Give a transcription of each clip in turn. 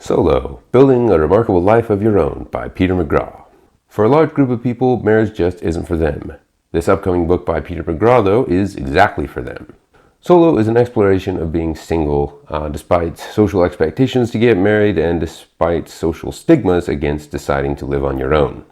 Solo, Building a Remarkable Life of Your Own by Peter McGraw. For a large group of people, marriage just isn't for them. This upcoming book by Peter McGraw, though, is exactly for them. Solo is an exploration of being single, despite social expectations to get married and despite social stigmas against deciding to live on your own.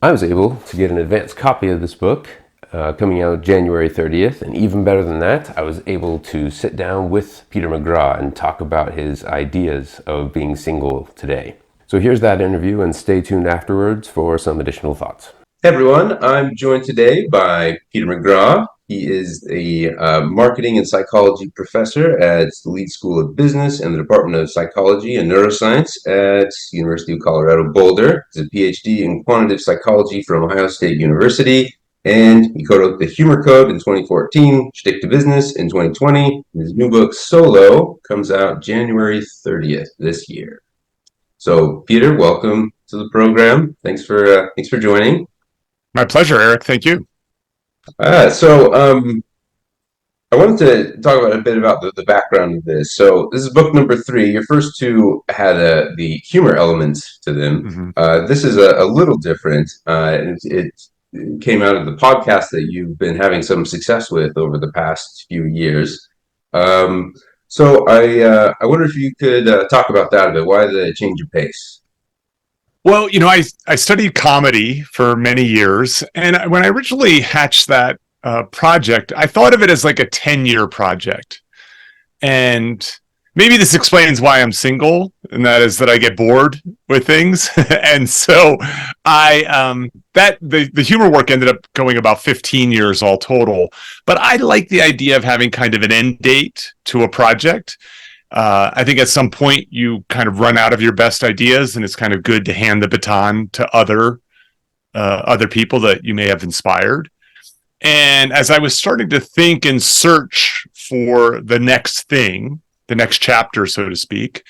I was able to get an advance copy of this book coming out January 30th, and even better than that, I was able to sit down with Peter McGraw and talk about his ideas of being single today. So here's that interview, and stay tuned afterwards for some additional thoughts. Hey everyone, I'm joined today by Peter McGraw. He is a marketing and psychology professor at the Leeds School of Business and the Department of Psychology and Neuroscience at University of Colorado Boulder. He's a PhD in quantitative psychology from Ohio State University. And he co-wrote The Humor Code in 2014, Shtick to Business in 2020. His new book, Solo, comes out January 30th this year. So, Peter, welcome to the program. Thanks for joining. My pleasure, Erik. Thank you. I wanted to talk about a bit about the background of this. So, this is book number 3. Your first two had the humor elements to them. Mm-hmm. This is a little different. It came out of the podcast that you've been having some success with over the past few years. So I wonder if you could talk about that a bit. Why the change of pace? Well, I studied comedy for many years. And when I originally hatched that project, I thought of it as like a 10-year project. And maybe this explains why I'm single, and that is that I get bored with things. And so the humor work ended up going about 15 years all total. But I like the idea of having kind of an end date to a project. I think at some point you kind of run out of your best ideas, and it's kind of good to hand the baton to other people that you may have inspired. And as I was starting to think and search for the next thing, the next chapter, so to speak,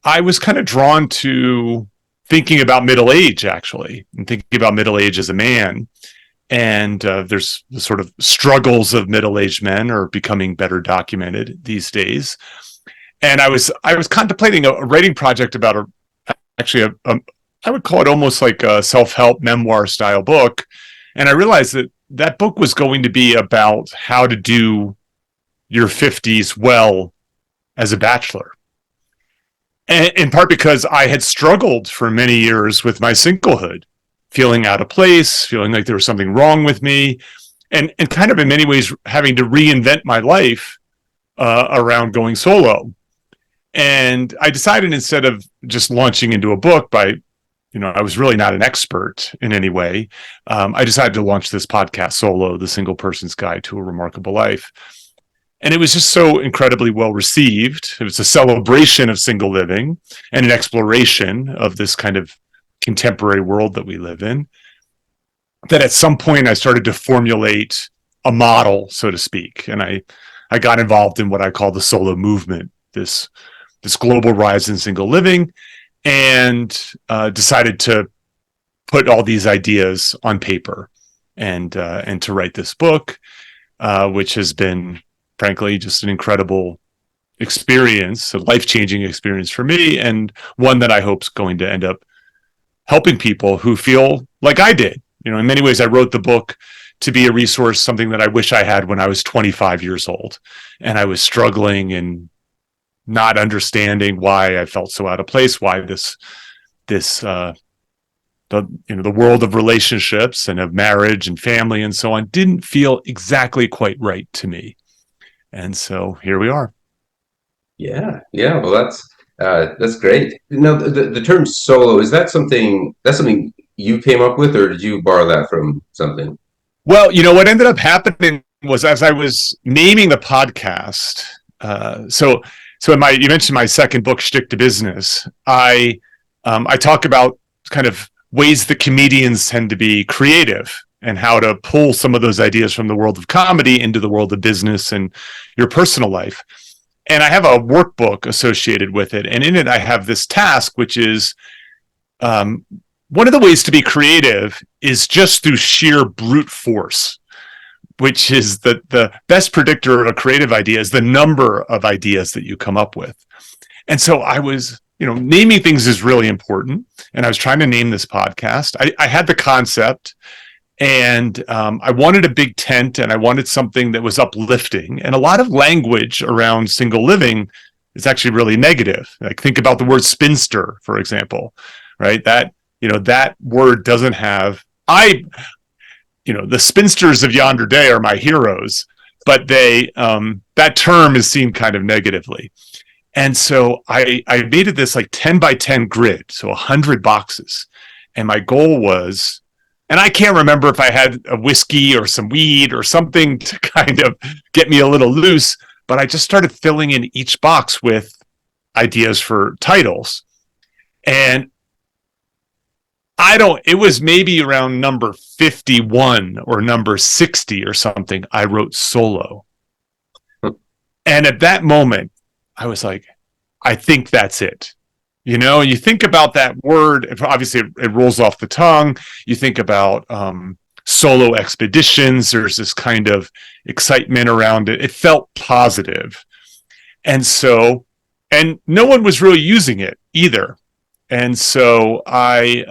I was kind of drawn to thinking about middle age, actually, and thinking about middle age as a man. And there's the sort of struggles of middle-aged men are becoming better documented these days. And I was contemplating a writing project about I would call it almost like a self-help memoir style book. And I realized that book was going to be about how to do your 50s well as a bachelor. And in part because I had struggled for many years with my singlehood, feeling out of place, feeling like there was something wrong with me, and kind of in many ways having to reinvent my life around going solo. And I decided, instead of just launching into a book I was really not an expert in any way, I decided to launch this podcast, Solo, The Single Person's Guide to a Remarkable Life. And it was just so incredibly well received. It was a celebration of single living and an exploration of this kind of contemporary world that we live in, that at some point I started to formulate a model, so to speak. And I got involved in what I call the solo movement, this global rise in single living, and decided to put all these ideas on paper and to write this book, which has been, frankly, just an incredible experience, a life-changing experience for me, and one that I hope is going to end up helping people who feel like I did. In many ways, I wrote the book to be a resource, something that I wish I had when I was 25 years old, and I was struggling and not understanding why I felt so out of place, why the world of relationships and of marriage and family and so on didn't feel exactly quite right to me. And so here we are. Yeah. Well, that's great. Now, the term solo, is that something you came up with, or did you borrow that from something? Well, what ended up happening was, as I was naming the podcast, so you mentioned my second book, Shtick to Business. I talk about kind of ways that comedians tend to be creative, and how to pull some of those ideas from the world of comedy into the world of business and your personal life. And I have a workbook associated with it. And in it, I have this task, which is one of the ways to be creative is just through sheer brute force, which is the best predictor of a creative idea is the number of ideas that you come up with. And so I was naming things is really important. And I was trying to name this podcast. I had the concept, and I wanted a big tent, and I wanted something that was uplifting. And a lot of language around single living is actually really negative. Like, think about the word spinster, for example, right? That word doesn't have, the spinsters of yonder day are my heroes, but that term is seen kind of negatively. And so I made it this like 10 by 10 grid, so 100 boxes. And my goal was, and I can't remember if I had a whiskey or some weed or something to kind of get me a little loose, but I just started filling in each box with ideas for titles. And it was maybe around number 51 or number 60 or something, I wrote solo. And at that moment, I was like, I think that's it. You think about that word, obviously it rolls off the tongue. You think about solo expeditions. There's this kind of excitement around it. It felt positive. And no one was really using it either. And so I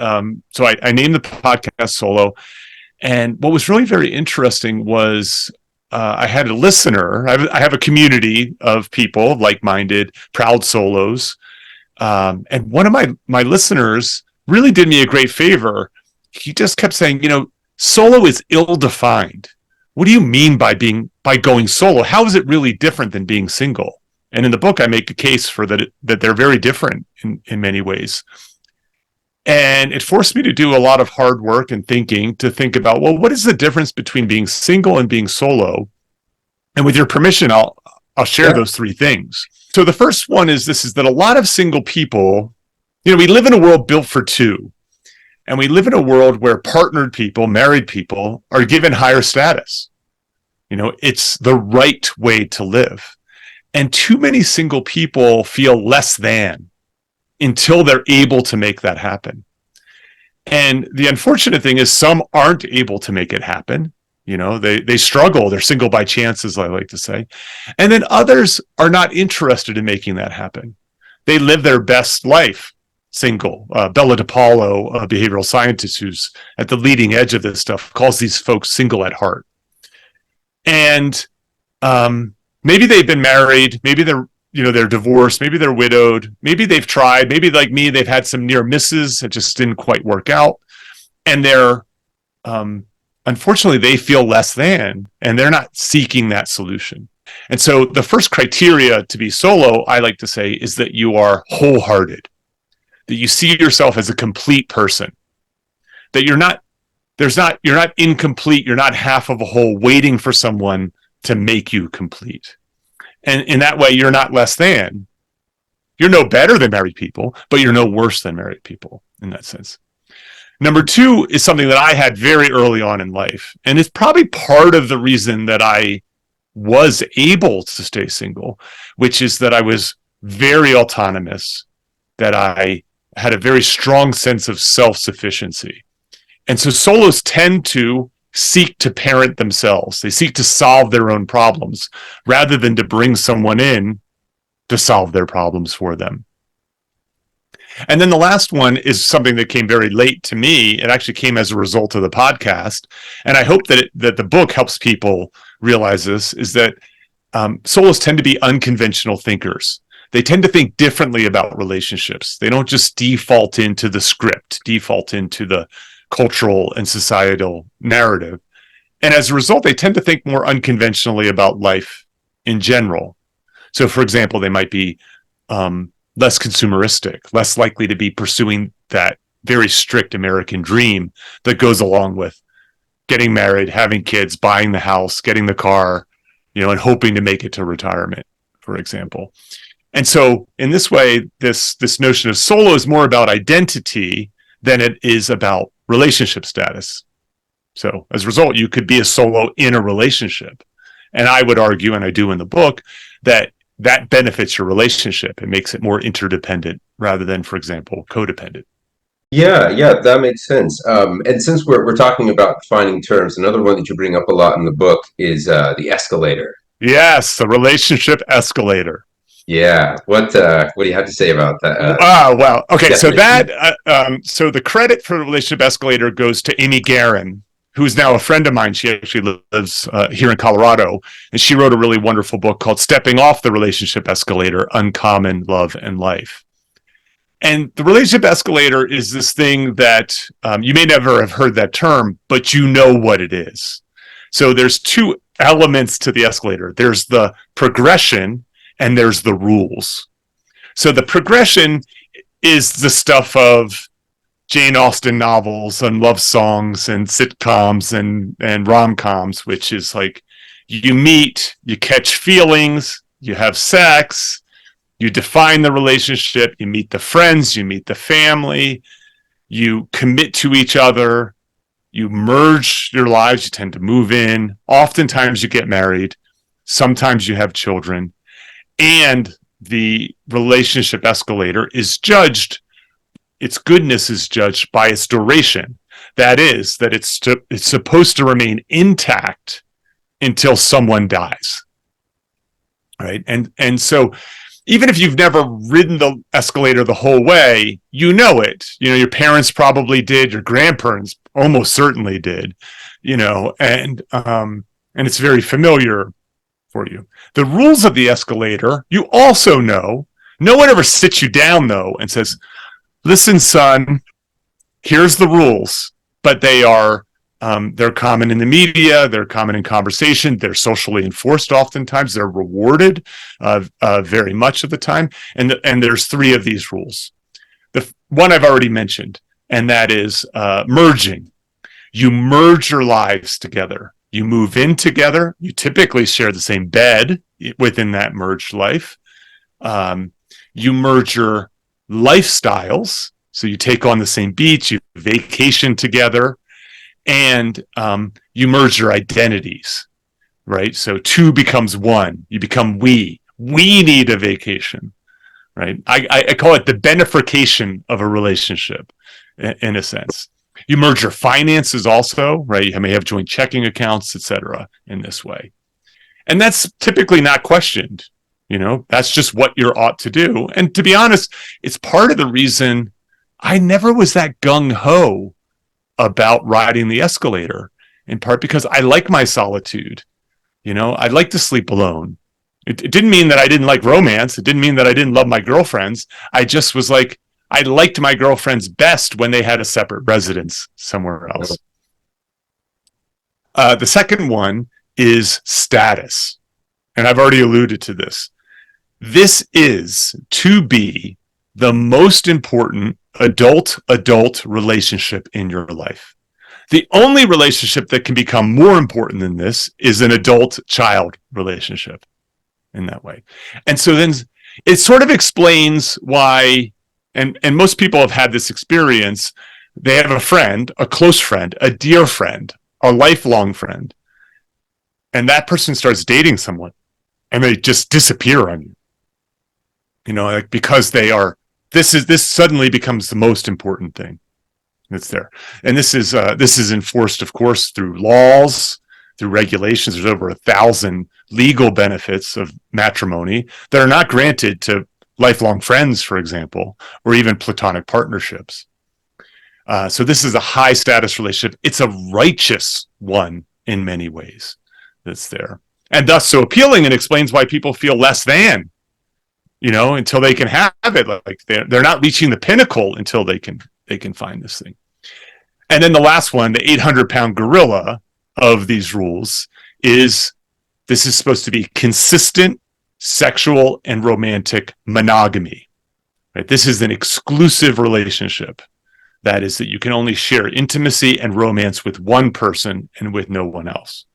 named the podcast Solo. And what was really very interesting was I had a listener. I have a community of people, like-minded, proud solos. And one of my listeners really did me a great favor. He just kept saying, solo is ill-defined. What do you mean by going solo? How is it really different than being single? And in the book, I make a case for that they're very different in many ways. And it forced me to do a lot of hard work and thinking to think about, well, what is the difference between being single and being solo? And with your permission, I'll share those three things. So the first one is that a lot of single people, we live in a world built for two. And we live in a world where partnered people, married people, are given higher status. It's the right way to live. And too many single people feel less than until they're able to make that happen. And the unfortunate thing is some aren't able to make it happen. They struggle. They're single by chance, as I like to say. And then others are not interested in making that happen. They live their best life single. Bella DePaulo, a behavioral scientist who's at the leading edge of this stuff, calls these folks single at heart. And maybe they've been married. Maybe they're divorced. Maybe they're widowed. Maybe they've tried. Maybe like me, they've had some near misses that just didn't quite work out. And they're, unfortunately, they feel less than, and they're not seeking that solution. And so the first criteria to be solo, I like to say, is that you are wholehearted, that you see yourself as a complete person, that you're not incomplete. You're not half of a whole waiting for someone to make you complete. And in that way, you're not less than. You're no better than married people, but you're no worse than married people in that sense. Number two is something that I had very early on in life. And it's probably part of the reason that I was able to stay single, which is that I was very autonomous, that I had a very strong sense of self-sufficiency. And so solos tend to seek to parent themselves. They seek to solve their own problems rather than to bring someone in to solve their problems for them. And then the last one is something that came very late to me. It actually came as a result of the podcast. And I hope that the book helps people realize this, is that solos tend to be unconventional thinkers. They tend to think differently about relationships. They don't just default into the script, default into the cultural and societal narrative. And as a result, they tend to think more unconventionally about life in general. So, for example, they might be less consumeristic, less likely to be pursuing that very strict American dream that goes along with getting married, having kids, buying the house, getting the car, and hoping to make it to retirement, for example. And so in this way, this notion of solo is more about identity than it is about relationship status. So as a result, you could be a solo in a relationship. And I would argue, and I do in the book, that benefits your relationship. It makes it more interdependent rather than, for example, codependent. Yeah, that makes sense. And since we're talking about defining terms, another one that you bring up a lot in the book is the escalator. Yes, the relationship escalator. Yeah. What do you have to say about that Well, okay. So definition? so the credit for the relationship escalator goes to Amy Guerin, who's now a friend of mine. She actually lives here in Colorado, and she wrote a really wonderful book called "Stepping Off the Relationship Escalator: Uncommon Love and Life." And the relationship escalator is this thing that you may never have heard that term, but you know what it is. So there's two elements to the escalator. There's the progression and there's the rules. So the progression is the stuff of Jane Austen novels and love songs and sitcoms and rom-coms, which is like you meet, you catch feelings, you have sex, you define the relationship, you meet the friends, you meet the family, you commit to each other, you merge your lives, you tend to move in. Oftentimes you get married. Sometimes you have children. And the relationship escalator is judged, its goodness is judged by its duration. That is, that it's supposed to remain intact until someone dies. Right? And so even if you've never ridden the escalator the whole way, you know it. You know, your parents probably did, your grandparents almost certainly did, you know, and it's very familiar for you. The rules of the escalator, you also know. No one ever sits you down, though, and says, listen, son, here's the rules, but they're common in the media, they're common in conversation, they're socially enforced oftentimes, they're rewarded very much of the time, and there's three of these rules. The one I've already mentioned, and that is merging. You merge your lives together. You move in together. You typically share the same bed within that merged life. You merge your lifestyles. So you take on the same beach, you vacation together, and you merge your identities, right? So two becomes one. You become we. We need a vacation, right? I call it the benefication of a relationship, in a sense. You merge your finances also, right? You may have joint checking accounts, etc. in this way. And that's typically not questioned. You know, that's just what you're ought to do. And to be honest, it's part of the reason I never was that gung-ho about riding the escalator, in part because I like my solitude. You know, I like to sleep alone. It didn't mean that I didn't like romance. It didn't mean that I didn't love my girlfriends. I just was like, I liked my girlfriends best when they had a separate residence somewhere else. The second one is status. And I've already alluded to this. This is to be the most important adult relationship in your life. The only relationship that can become more important than this is an adult-child relationship in that way. And so then it sort of explains why, and most people have had this experience, they have a friend, a close friend, a dear friend, a lifelong friend, and that person starts dating someone, and they just disappear on you. You know, like because they are, this suddenly becomes the most important thing that's there. And this is enforced, of course, through laws, through regulations. There's over 1,000 legal benefits of matrimony that are not granted to lifelong friends, for example, or even platonic partnerships. So this is a high status relationship. It's a righteous one in many ways that's there. And thus so appealing, and explains why people feel less than, you know, until they can have it. Like they're not reaching the pinnacle until they can find this thing. And then the last one, the 800-pound gorilla of these rules, is this is supposed to be consistent sexual and romantic monogamy. Right? This is an exclusive relationship. That is, that you can only share intimacy and romance with one person and with no one else.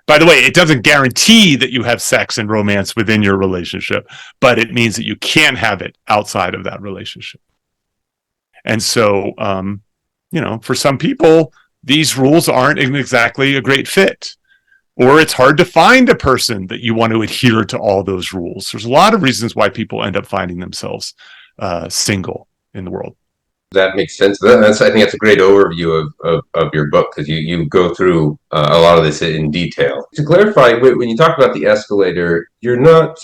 By the way, it doesn't guarantee that you have sex and romance within your relationship, but it means that you can't have it outside of that relationship. And so, you know, for some people, these rules aren't exactly a great fit, or it's hard to find a person that you want to adhere to all those rules. There's a lot of reasons why people end up finding themselves single in the world. That makes sense. I think that's a great overview of your book, because you go through a lot of this in detail. To clarify, when you talk about the escalator, you're not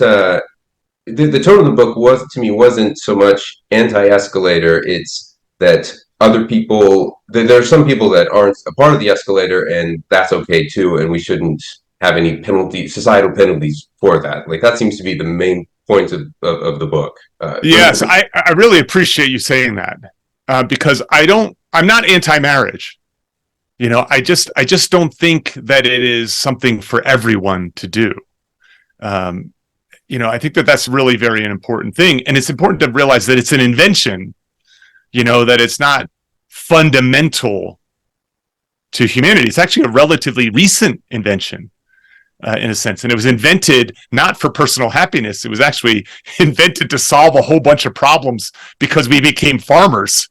the tone of the book was, to me, wasn't so much anti-escalator. It's that other people, there are some people that aren't a part of the escalator, and that's okay too, and we shouldn't have any societal penalties for that. Like, that seems to be the main point of the book. Yes, I really appreciate you saying that, because I'm not anti-marriage. I just don't think that it is something for everyone to do. I think that that's really very an important thing. And it's important to realize that it's an invention, that it's not fundamental to humanity. It's actually a relatively recent invention, in a sense. And it was invented not for personal happiness. It was actually invented to solve a whole bunch of problems because we became farmers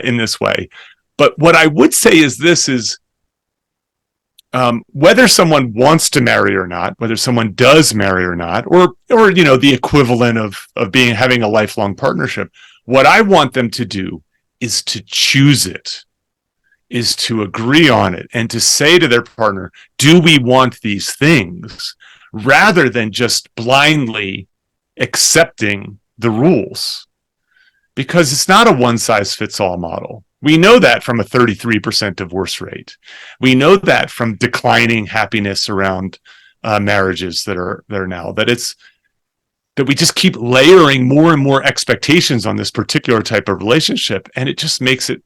in this way. But what I would say is this is, whether someone wants to marry or not, whether someone does marry or not, or the equivalent of having a lifelong partnership, what I want them to do is to choose it, is to agree on it, and to say to their partner, do we want these things, rather than just blindly accepting the rules. Because it's not a one-size-fits-all model. We know that from a 33% divorce rate. We know that from declining happiness around marriages that are now, that we just keep layering more and more expectations on this particular type of relationship, and it just makes it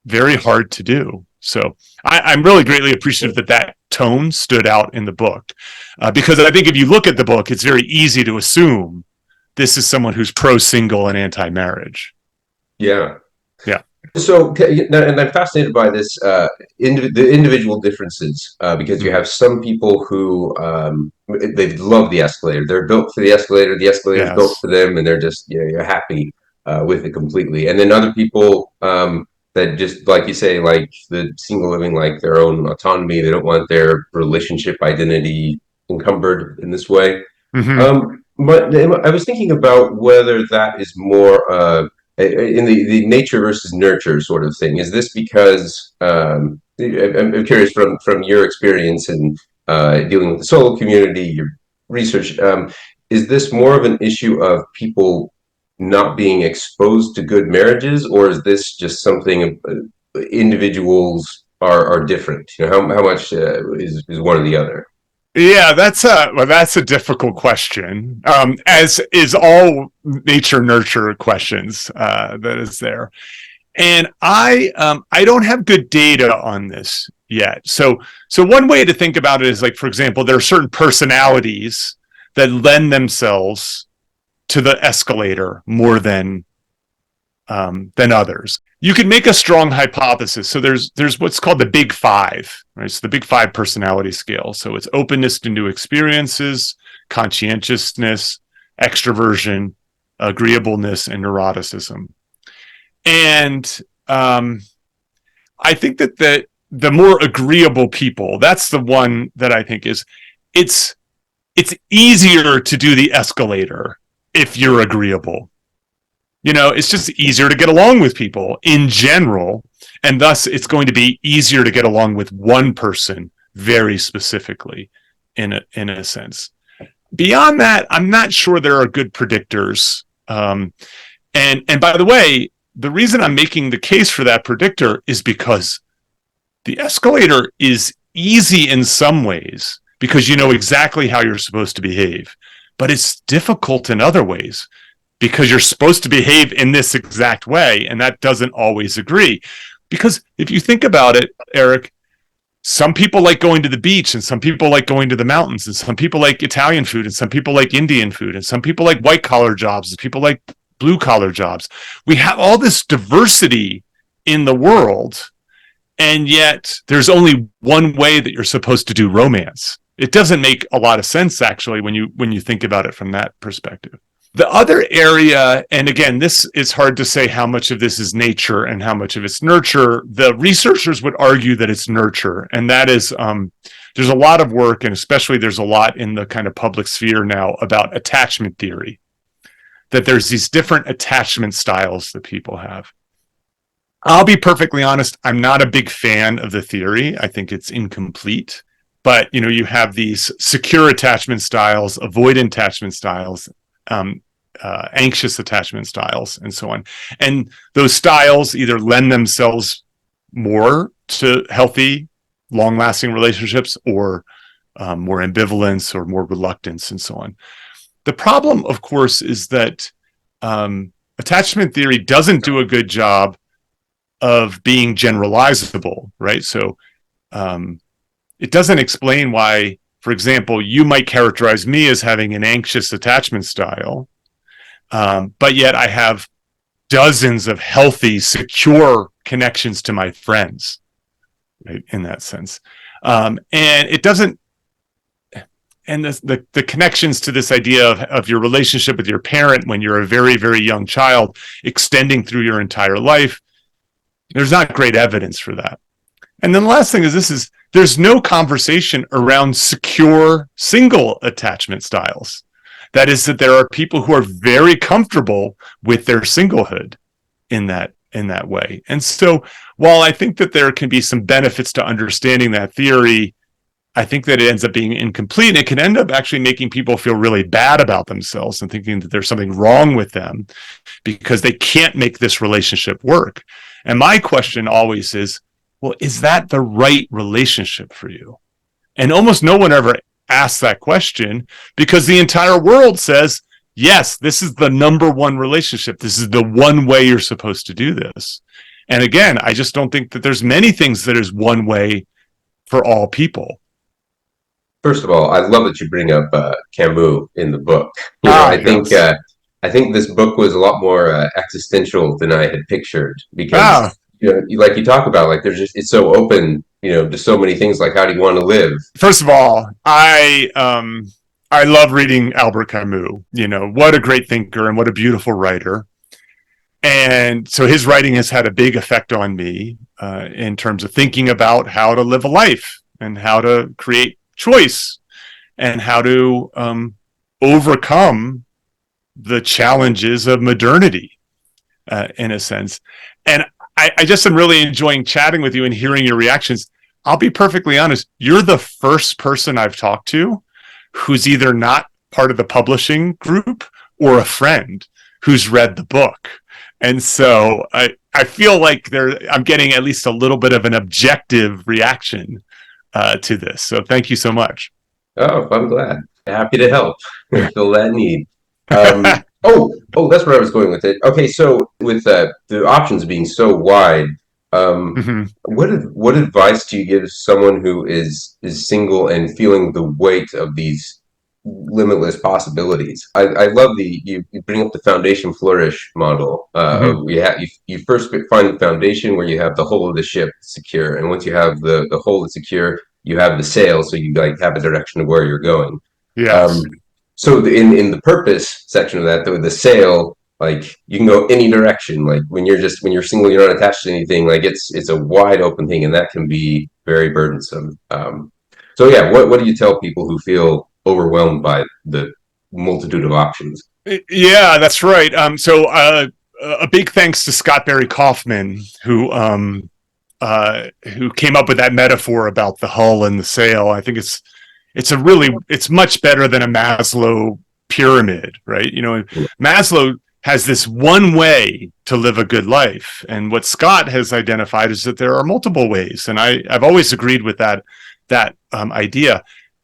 very hard to do. So I'm really greatly appreciative that tone stood out in the book, because I think if you look at the book, it's very easy to assume this is someone who's pro-single and anti-marriage. Yeah. Yeah. So, and I'm fascinated by this, the individual differences, because you have some people who they love the escalator. They're built for the escalator. The escalator is built for them, and they're just you're happy with it completely. And then other people that just, like you say, like the single living, like their own autonomy. They don't want their relationship identity encumbered in this way. Mm-hmm. But I was thinking about whether that is more in the nature versus nurture sort of thing. Is this because I'm curious from your experience in dealing with the solo community, your research, is this more of an issue of people not being exposed to good marriages, or is this just something individuals are different? How much is one or the other? Yeah, that's a difficult question, as is all nature nurture questions that is there. And I don't have good data on this yet. So one way to think about it is, like, for example, there are certain personalities that lend themselves to the escalator more than others. You can make a strong hypothesis. So there's what's called the Big Five, right? So the Big Five personality scale. So it's openness to new experiences, conscientiousness, extroversion, agreeableness, and neuroticism. And I think that the more agreeable people, that's the one that I think is, it's easier to do the escalator if you're agreeable. It's just easier to get along with people in general, and thus it's going to be easier to get along with one person very specifically in a sense. Beyond that, I'm not sure there are good predictors. And by the way, the reason I'm making the case for that predictor is because the escalator is easy in some ways because you know exactly how you're supposed to behave, but it's difficult in other ways, because you're supposed to behave in this exact way, and that doesn't always agree. Because if you think about it, Erik, some people like going to the beach, and some people like going to the mountains, and some people like Italian food, and some people like Indian food, and some people like white-collar jobs, and people like blue-collar jobs. We have all this diversity in the world, and yet there's only one way that you're supposed to do romance. It doesn't make a lot of sense, actually, when you think about it from that perspective. The other area, and again, this is hard to say how much of this is nature and how much of it's nurture. The researchers would argue that it's nurture, and that is, there's a lot of work, and especially there's a lot in the kind of public sphere now about attachment theory, that there's these different attachment styles that people have. I'll be perfectly honest, I'm not a big fan of the theory. I think it's incomplete. But, you have these secure attachment styles, avoidant attachment styles, anxious attachment styles, and so on. And those styles either lend themselves more to healthy, long-lasting relationships, or more ambivalence or more reluctance, and so on. The problem, of course, is that attachment theory doesn't do a good job of being generalizable, right? So it doesn't explain why, for example, you might characterize me as having an anxious attachment style, but yet I have dozens of healthy, secure connections to my friends, right? In that sense. And it doesn't, and the connections to this idea of your relationship with your parent when you're a very, very young child extending through your entire life, there's not great evidence for that. And then the last thing is there's no conversation around secure single attachment styles. That is, that there are people who are very comfortable with their singlehood in that way. And so while I think that there can be some benefits to understanding that theory, I think that it ends up being incomplete, and it can end up actually making people feel really bad about themselves and thinking that there's something wrong with them because they can't make this relationship work. And my question always is, well, is that the right relationship for you? And almost no one ever asks that question because the entire world says, yes, this is the number one relationship. This is the one way you're supposed to do this. And again, I just don't think that there's many things that is one way for all people. First of all, I love that you bring up Camus in the book. I think this book was a lot more existential than I had pictured because like you talk about, like it's so open, to so many things. Like, how do you want to live? First of all, I love reading Albert Camus. What a great thinker and what a beautiful writer. And so his writing has had a big effect on me in terms of thinking about how to live a life and how to create choice and how to overcome the challenges of modernity in a sense. And I just am really enjoying chatting with you and hearing your reactions. I'll be perfectly honest. You're the first person I've talked to who's either not part of the publishing group or a friend who's read the book. And so I feel like I'm getting at least a little bit of an objective reaction to this. So thank you so much. Oh, I'm glad. Happy to help. Fill that need. That's where I was going with it. Okay, so with the options being so wide, what advice do you give someone who is single and feeling the weight of these limitless possibilities? I love you bring up the foundation flourish model. You first find the foundation where you have the hull of the ship secure, and once you have the hull that's secure, you have the sail, so you have a direction of where you're going. Yes. So in the purpose section of that, the sail, like, you can go any direction. Like when you're single, you're not attached to anything. Like it's a wide open thing, and that can be very burdensome. So yeah, what do you tell people who feel overwhelmed by the multitude of options? Yeah, that's right. So a big thanks to Scott Barry Kaufman, who came up with that metaphor about the hull and the sail. I think it's much better than a Maslow pyramid, right? Maslow has this one way to live a good life, and what Scott has identified is that there are multiple ways. And I've always agreed with that idea,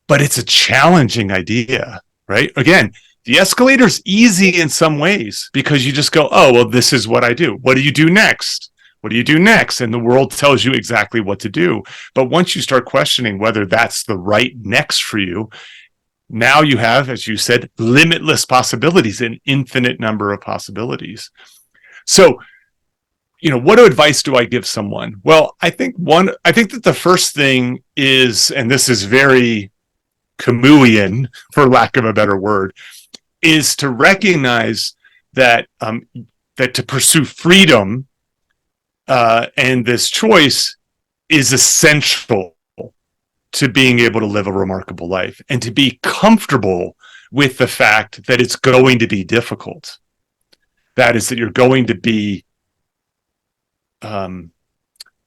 but it's a challenging idea, right? Again, the escalator's easy in some ways because you just go, oh, well, this is what I do. What do you do next? What do you do next? And the world tells you exactly what to do. But once you start questioning whether that's the right next for you, now you have, as you said, limitless possibilities, an infinite number of possibilities. So, what advice do I give someone? Well, I think that the first thing is, and this is very Camusian, for lack of a better word, is to recognize that to pursue freedom and this choice is essential to being able to live a remarkable life, and to be comfortable with the fact that it's going to be difficult. That is, that you're going to be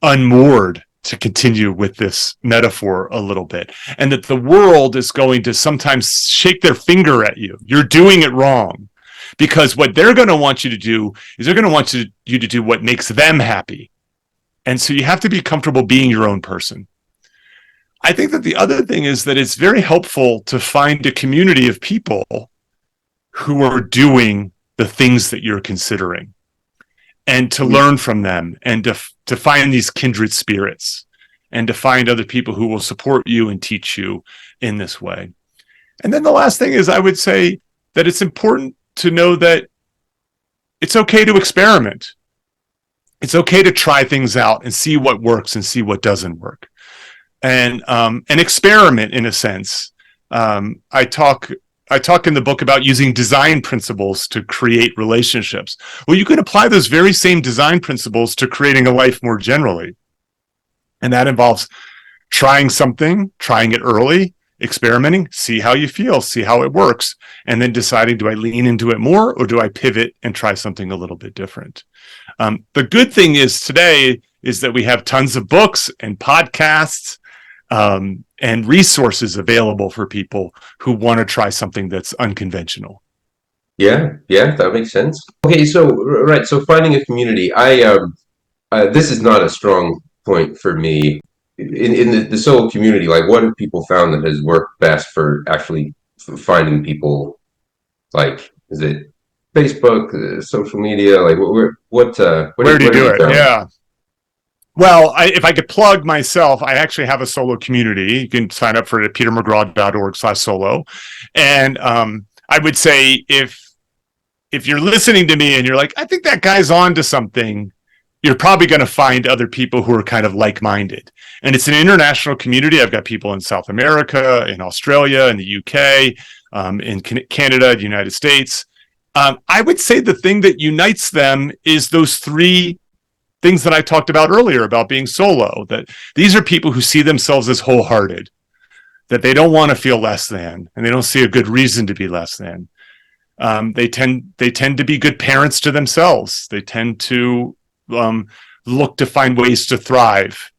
unmoored to continue with this metaphor a little bit, and that the world is going to sometimes shake their finger at you. You're doing it wrong, because what they're going to want you to do is they're going to want you to do what makes them happy. And so you have to be comfortable being your own person. I think that the other thing is that it's very helpful to find a community of people who are doing the things that you're considering, and to learn from them, and to find these kindred spirits, and to find other people who will support you and teach you in this way. And then the last thing is, I would say that it's important to know that it's okay to experiment. It's okay to try things out and see what works and see what doesn't work. And an experiment, in a sense. I talk in the book about using design principles to create relationships. Well, you can apply those very same design principles to creating a life more generally. And that involves trying something, trying it early, experimenting, see how you feel, see how it works, and then deciding, do I lean into it more, or do I pivot and try something a little bit different? The good thing is today is that we have tons of books and podcasts and resources available for people who want to try something that's unconventional. Yeah, that makes sense. Okay, so right, so finding a community. This is not a strong point for me. In the solo community, like, what have people found that has worked best for actually finding people? Like, is it Facebook, social media? Like, where do you do it? Yeah. Well, if I could plug myself, I actually have a solo community. You can sign up for it at petermcgraw.org/solo. And I would say if you're listening to me and you're like, I think that guy's on to something, you're probably going to find other people who are kind of like-minded. And it's an international community. I've got people in South America, in Australia, in the UK, in Canada, the United States. I would say the thing that unites them is those three things that I talked about earlier about being solo, that these are people who see themselves as wholehearted, that they don't want to feel less than, and they don't see a good reason to be less than. They tend to be good parents to themselves. They tend to look to find ways to thrive.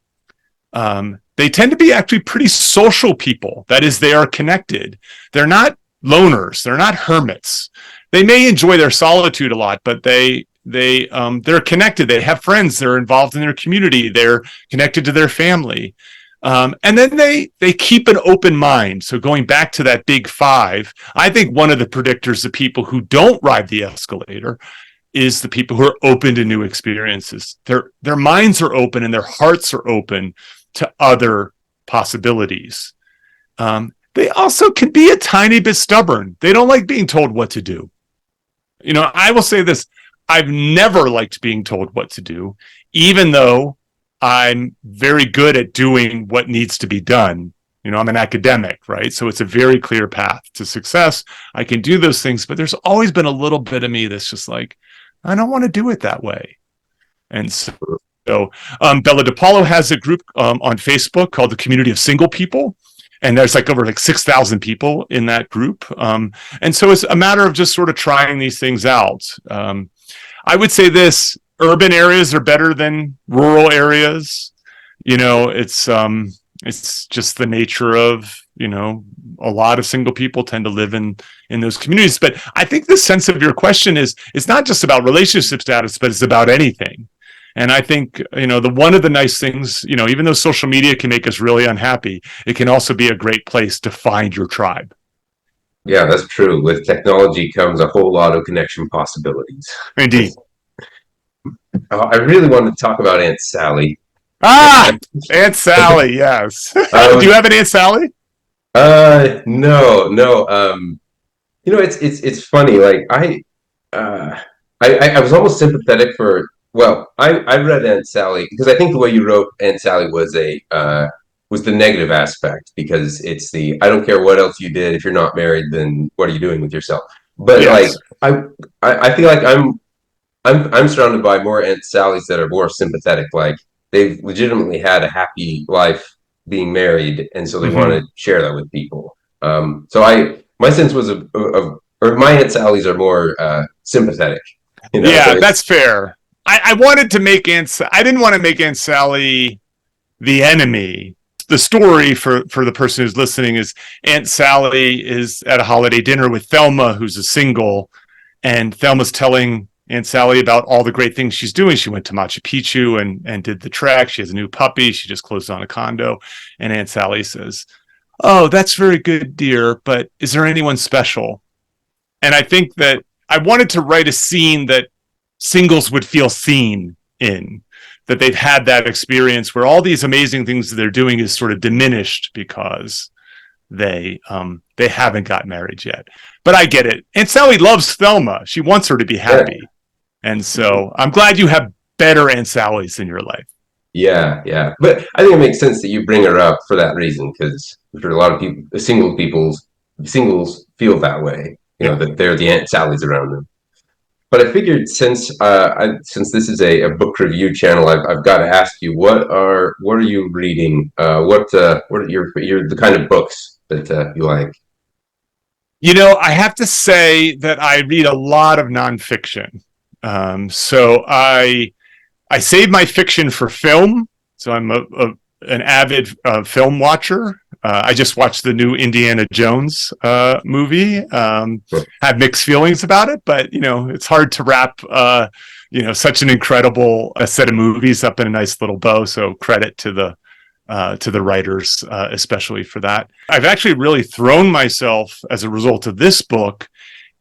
They tend to be actually pretty social people. That is, they are connected. They're not loners. They're not hermits. They may enjoy their solitude a lot, but they're connected. They have friends. They're involved in their community. They're connected to their family. And then they keep an open mind. So going back to that big five, I think one of the predictors of people who don't ride the escalator is the people who are open to new experiences. Their minds are open and their hearts are open to other possibilities. They also can be a tiny bit stubborn. They don't like being told what to do. You know, I will say this. I've never liked being told what to do, even though I'm very good at doing what needs to be done. You know, I'm an academic, right? So it's a very clear path to success. I can do those things, but there's always been a little bit of me that's just like, I don't want to do it that way. And so Bella DePaulo has a group on Facebook called the Community of Single People. And there's over 6,000 people in that group. And so it's a matter of just sort of trying these things out. I would say this: urban areas are better than rural areas. You know, it's just the nature of, you know, a lot of single people tend to live in those communities. But I think the sense of your question is, it's not just about relationship status, but it's about anything. And I think, you know, one of the nice things, you know, even though social media can make us really unhappy, it can also be a great place to find your tribe. Yeah, that's true. With technology comes a whole lot of connection possibilities. Indeed. I really wanted to talk about Aunt Sally. Aunt Sally, yes. Do you have an Aunt Sally? No. You know, it's funny. Like I was almost sympathetic for. Well, I read Aunt Sally because I think the way you wrote Aunt Sally was the negative aspect, because it's the, I don't care what else you did, if you're not married, then what are you doing with yourself? But yes. Like I feel like I'm surrounded by more Aunt Sallys that are more sympathetic. Like, they've legitimately had a happy life being married, and so they want to share that with people. So my sense was or my Aunt Sallys are more sympathetic. You know? Yeah, so that's fair. I wanted to make I didn't want to make Aunt Sally the enemy. The story for the person who's listening is Aunt Sally is at a holiday dinner with Thelma, who's a single, and Thelma's telling Aunt Sally about all the great things she's doing. She went to Machu Picchu and did the trek. She has a new puppy. She just closed on a condo. And Aunt Sally says, "Oh, that's very good, dear, but is there anyone special?" And I think that I wanted to write a scene that singles would feel seen in, that they've had that experience where all these amazing things that they're doing is sort of diminished because they haven't got married yet. But I get it. And Sally loves Thelma. She wants her to be happy. Yeah. And so I'm glad you have better Aunt Sallys in your life. Yeah. But I think it makes sense that you bring her up for that reason, because for a lot of people, singles feel that way, that they're the Aunt Sallys around them. But I figured since this is a book review channel, I've got to ask you, what are you reading? What are the kind of books that you like? I have to say that I read a lot of nonfiction. So I save my fiction for film. So I'm an avid film watcher. I just watched the new Indiana Jones movie. Have mixed feelings about it, but it's hard to wrap such an incredible set of movies up in a nice little bow. So credit to the writers, especially for that. I've actually really thrown myself as a result of this book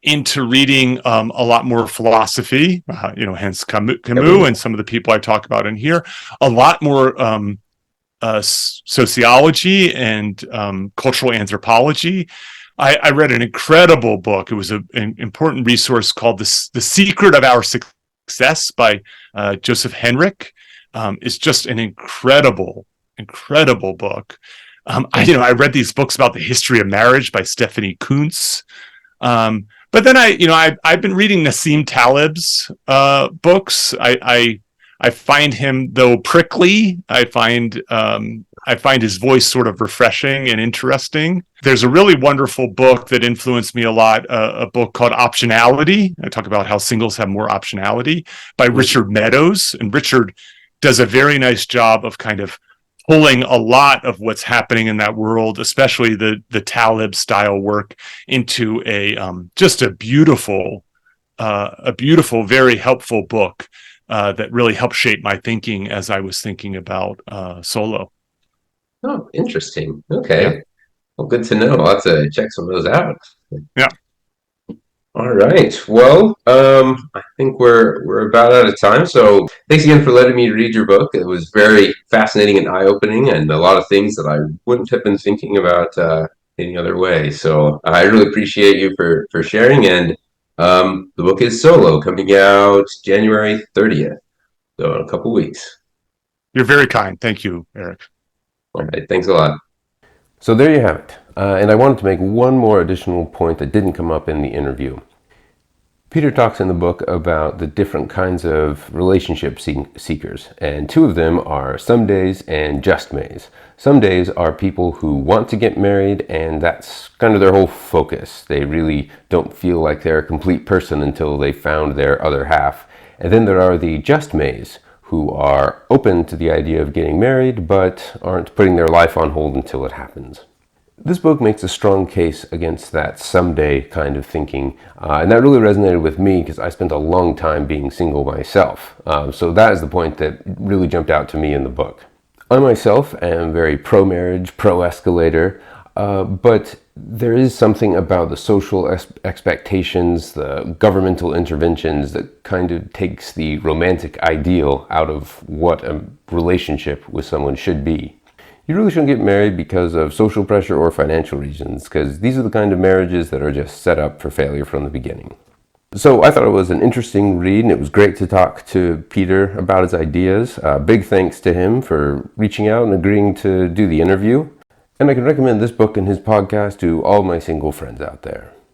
into reading a lot more philosophy. Hence Camus and some of the people I talk about in here. A lot more sociology and cultural anthropology. I read an incredible book. It was an important resource called The Secret of Our Success by Joseph Henrich. It's just an incredible book. I read these books about the history of marriage by Stephanie Kuntz. But then I've been reading Nassim Taleb's books. I find him, though prickly, I find his voice sort of refreshing and interesting. There's a really wonderful book that influenced me a lot, a book called Optionality. I talk about how singles have more optionality, by Richard Meadows. And Richard does a very nice job of kind of pulling a lot of what's happening in that world, especially the Taleb style work, into just a beautiful, very helpful book. That really helped shape my thinking as I was thinking about Solo. Oh, interesting. Okay. Yeah. Well, good to know. I'll have to check some of those out. Yeah. All right. Well, I think we're about out of time. So thanks again for letting me read your book. It was very fascinating and eye-opening, and a lot of things that I wouldn't have been thinking about any other way. So I really appreciate you for sharing. And the book is Solo, coming out January 30th, so in a couple weeks. You're very kind. Thank you, Erik. All right, thanks a lot. So there you have it. And I wanted to make one more additional point that didn't come up in the interview. Peter talks in the book about the different kinds of relationship seekers, and two of them are somedays and just-mays. Somedays are people who want to get married, and that's kind of their whole focus. They really don't feel like they're a complete person until they found their other half. And then there are the just-mays, who are open to the idea of getting married, but aren't putting their life on hold until it happens. This book makes a strong case against that someday kind of thinking, and that really resonated with me because I spent a long time being single myself. So that is the point that really jumped out to me in the book. I myself am very pro-marriage, pro-escalator, but there is something about the social expectations, the governmental interventions that kind of takes the romantic ideal out of what a relationship with someone should be. You really shouldn't get married because of social pressure or financial reasons, because these are the kind of marriages that are just set up for failure from the beginning. So I thought it was an interesting read, and it was great to talk to Peter about his ideas. Big thanks to him for reaching out and agreeing to do the interview. And I can recommend this book and his podcast to all my single friends out there.